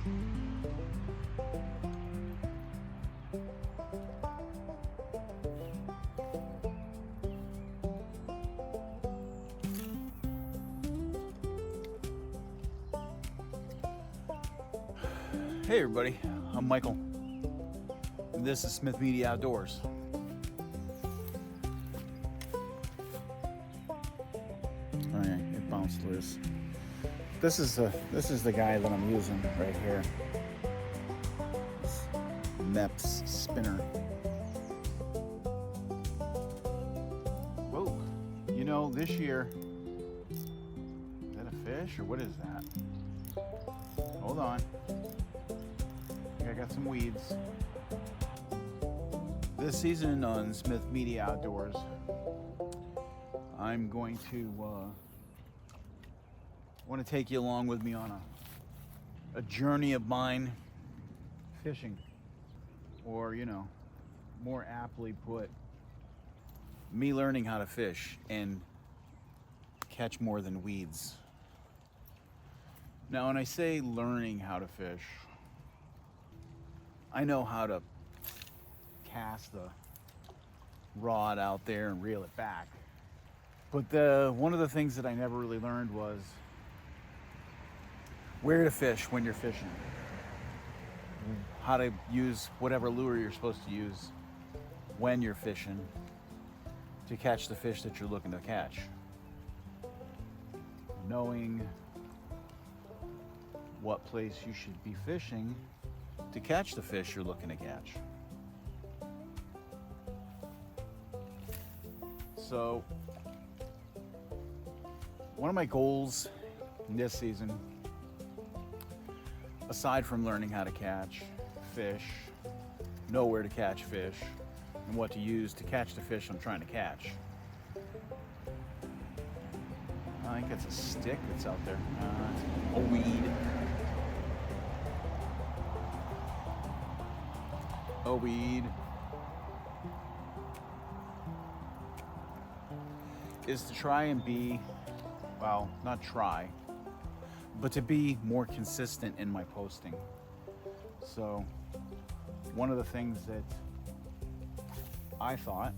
Hey everybody, I'm Michael. This is Smith Media Outdoors. Oh yeah, it bounced loose. This is the guy that I'm using right here. This Mepps spinner. Whoa, you know, this year, is that a fish or what is that? Hold on. I got some weeds. This season on Smith Media Outdoors, I'm going to want to take you along with me on a journey of mine fishing, or you know, more aptly put, me learning how to fish and catch more than weeds. Now, when I say learning how to fish, I know how to cast the rod out there and reel it back. But one of the things that I never really learned was where to fish when you're fishing. How to use whatever lure you're supposed to use when you're fishing to catch the fish that you're looking to catch. Knowing what place you should be fishing to catch the fish you're looking to catch. So, one of my goals this season, aside from learning how to catch fish, know where to catch fish, and what to use to catch the fish I'm trying to catch. I think it's a stick that's out there. It's a weed. A weed is to try and be, well, not try, but to be more consistent in my posting. So one of the things that I thought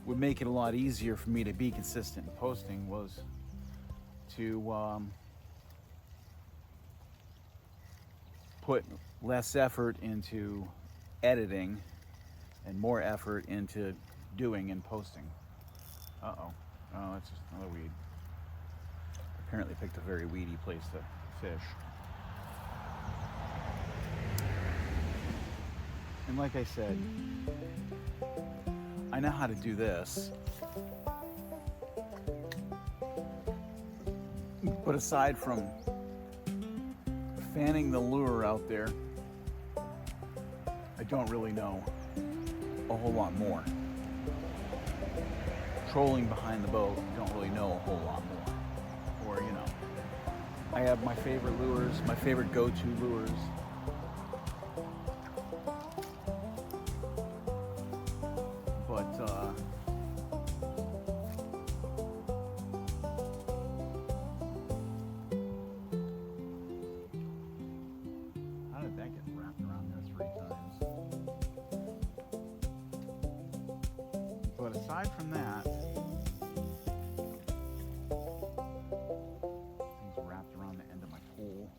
would make it a lot easier for me to be consistent in posting was to put less effort into editing and more effort into doing and posting. Oh, that's just another weed. Apparently picked a very weedy place to fish. And like I said, I know how to do this. But aside from fanning the lure out there, I don't really know a whole lot more. Trolling behind the boat, don't really know a whole lot more. Or, you know, I have my favorite lures, my favorite go-to lures. But, how did that get wrapped around there 3 times? But aside from that, things wrapped around the end of my pole.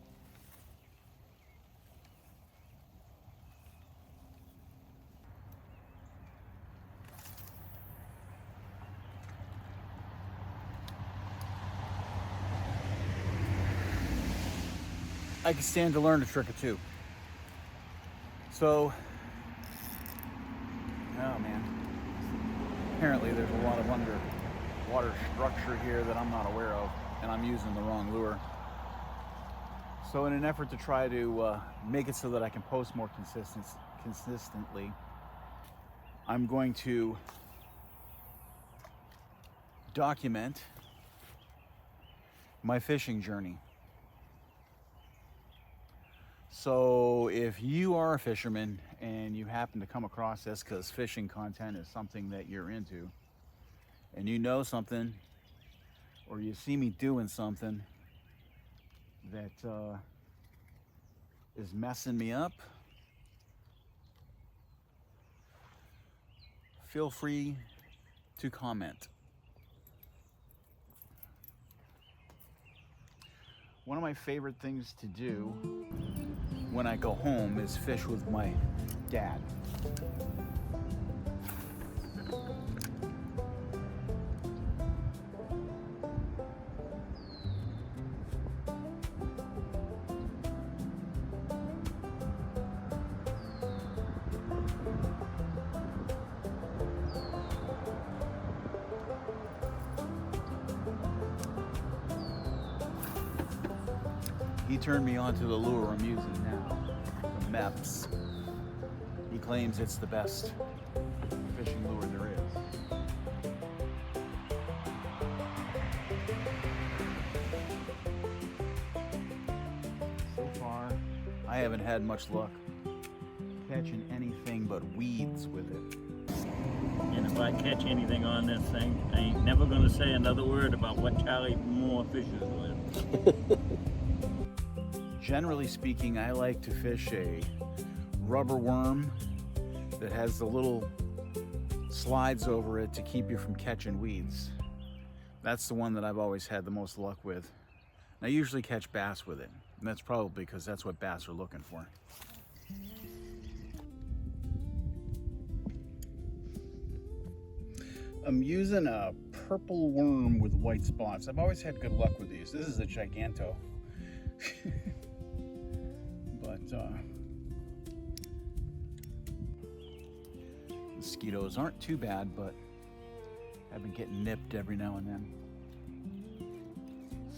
I can stand to learn a trick or two. So, oh man. Apparently there's a lot of underwater structure here that I'm not aware of, and I'm using the wrong lure. So in an effort to try to make it so that I can post more consistently, I'm going to document my fishing journey. So if you are a fisherman and you happen to come across this because fishing content is something that you're into, and you know something, or you see me doing something that is messing me up, feel free to comment. One of my favorite things to do when I go home is fish with my dad. He turned me on to the lure I'm using now, the MEPS. He claims it's the best fishing lure there is. So far, I haven't had much luck catching anything but weeds with it. And if I catch anything on this thing, I ain't never gonna say another word about what Charlie Moore fishes with. Generally speaking, I like to fish a rubber worm that has the little slides over it to keep you from catching weeds. That's the one that I've always had the most luck with. And I usually catch bass with it, and that's probably because that's what bass are looking for. I'm using a purple worm with white spots. I've always had good luck with these. This is a Giganto. But mosquitoes aren't too bad, but I've been getting nipped every now and then.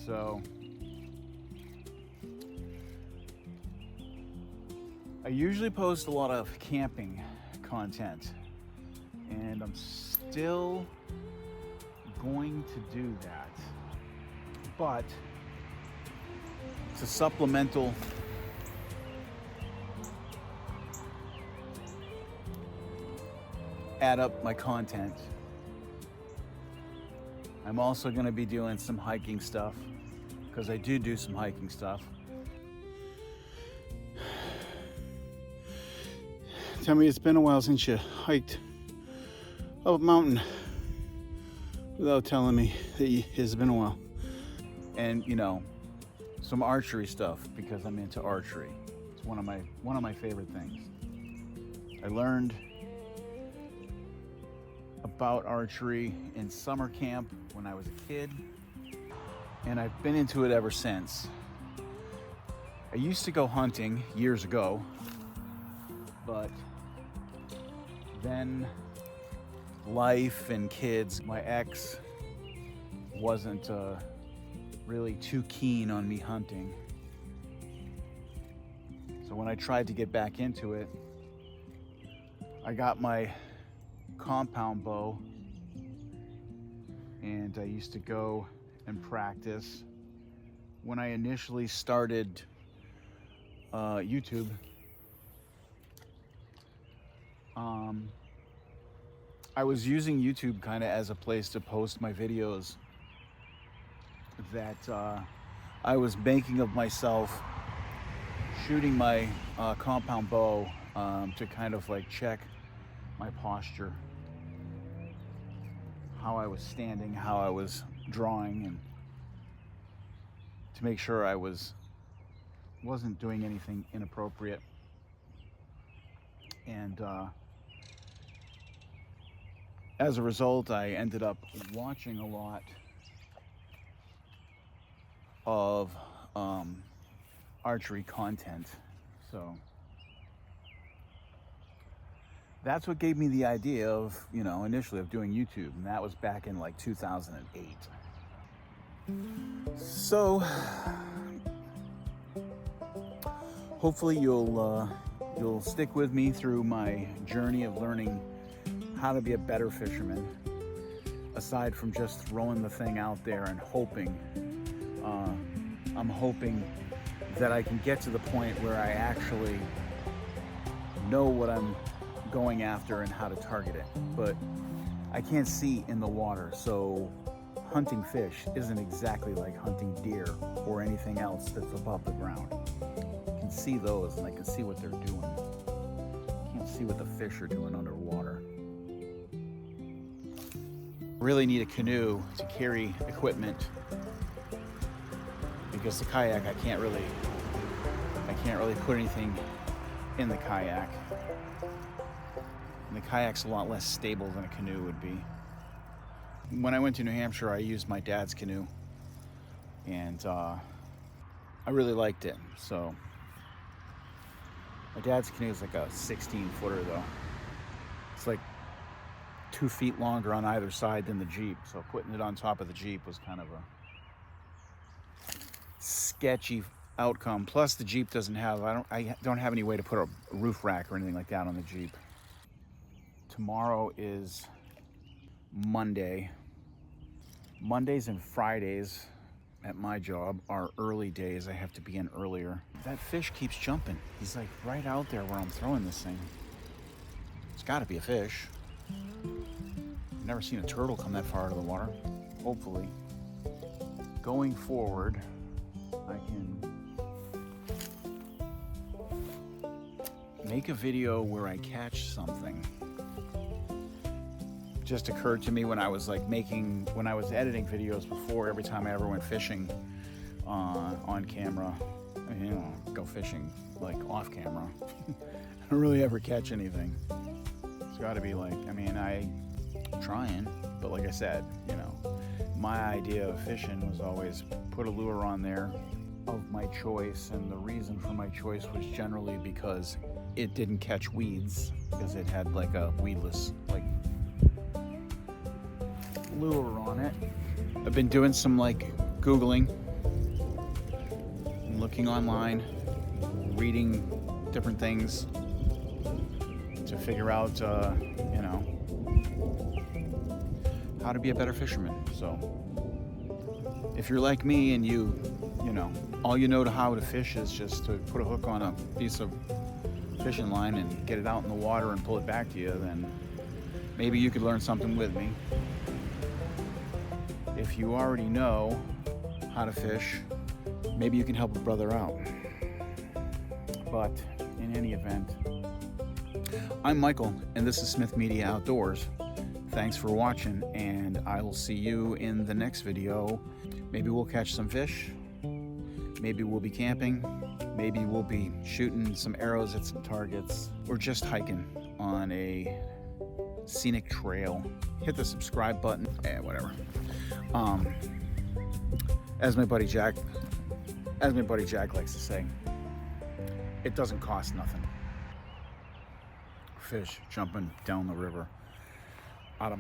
So I usually post a lot of camping content, and I'm still going to do that, but it's a supplemental add up my content. I'm also going to be doing some hiking stuff, because I do some hiking stuff. Tell me it's been a while since you hiked up a mountain without telling me that it's been a while. And you know, some archery stuff, because I'm into archery. It's one of my favorite things. I learned about archery in summer camp when I was a kid, and I've been into it ever since. I used to go hunting years ago, but then life and kids, my ex wasn't really too keen on me hunting. So when I tried to get back into it, I got my compound bow, and I used to go and practice. When I initially started YouTube, I was using YouTube kind of as a place to post my videos that I was making of myself shooting my compound bow to kind of like check my posture, how I was standing, how I was drawing, and to make sure I wasn't doing anything inappropriate. And as a result, I ended up watching a lot of archery content. So that's what gave me the idea of, you know, initially of doing YouTube, and that was back in like 2008. So hopefully you'll stick with me through my journey of learning how to be a better fisherman, aside from just throwing the thing out there and hoping. I'm hoping that I can get to the point where I actually know what I'm going after and how to target it, but I can't see in the water, so hunting fish isn't exactly like hunting deer or anything else that's above the ground. I can see those and I can see what they're doing. I can't see what the fish are doing underwater. Really need a canoe to carry equipment, because the kayak I can't really put anything in the kayak. And the kayak's a lot less stable than a canoe would be. When I went to New Hampshire, I used my dad's canoe, and I really liked it. So my dad's canoe is like a 16-footer though. It's like 2 feet longer on either side than the Jeep. So putting it on top of the Jeep was kind of a sketchy outcome. Plus the Jeep doesn't have, I don't have any way to put a roof rack or anything like that on the Jeep. Tomorrow is Monday. Mondays and Fridays at my job are early days. I have to be in earlier. That fish keeps jumping. He's like right out there where I'm throwing this thing. It's got to be a fish. I've never seen a turtle come that far out of the water. Hopefully, going forward, I can make a video where I catch something. Just occurred to me when I was when I was editing videos before, every time I ever went fishing on camera, go fishing like off camera, I don't really ever catch anything. It's got to be I'm trying, but like I said, my idea of fishing was always put a lure on there of my choice, and the reason for my choice was generally because it didn't catch weeds, because it had like a weedless lure on it. I've been doing some Googling and looking online, reading different things to figure out, how to be a better fisherman. So if you're like me and all you know how to fish is just to put a hook on a piece of fishing line and get it out in the water and pull it back to you, then maybe you could learn something with me. If you already know how to fish, maybe you can help a brother out. But in any event, I'm Michael, and this is Smith Media Outdoors. Thanks for watching, and I will see you in the next video. Maybe we'll catch some fish. Maybe we'll be camping. Maybe we'll be shooting some arrows at some targets, or just hiking on a scenic trail. Hit the subscribe button, whatever. As my buddy Jack likes to say, it doesn't cost nothing. Fish jumping down the river out of